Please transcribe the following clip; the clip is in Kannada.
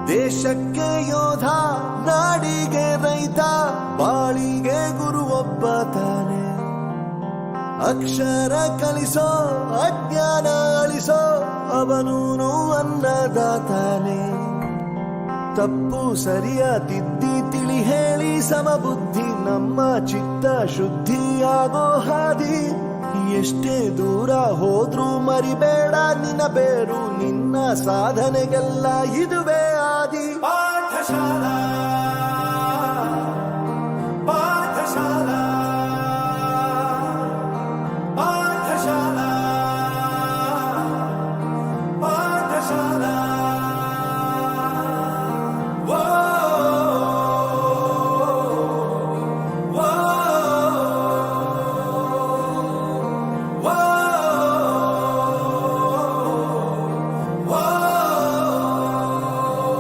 ದೇಶಕ್ಕೆ ಯೋಧ, ನಾಡಿಗೆ ರೈತ, ಬಾಳಿಗೆ ಗುರು ಒಬ್ಬ ತಾನೆ. ಅಕ್ಷರ ಕಲಿಸೋ, ಅಜ್ಞಾನ ಅಳಿಸೋ, ಅವನೂನು ಅನ್ನದಾತಾನೆ. ತಪ್ಪು ಸರಿಯ ತಿದ್ದಿ ತಿಳಿ ಹೇಳಿ ಸಮಬುದ್ಧಿ, ನಮ್ಮ ಚಿತ್ತ ಶುದ್ಧಿಯಾಗೋ ಹಾದಿ. ಎಷ್ಟೇ ದೂರ ಹೋದ್ರೂ ಮರಿಬೇಡ ನಿನ್ನ ಬೇರು, ನಿನ್ನ ಸಾಧನೆಗೆಲ್ಲ ಇದುವೇ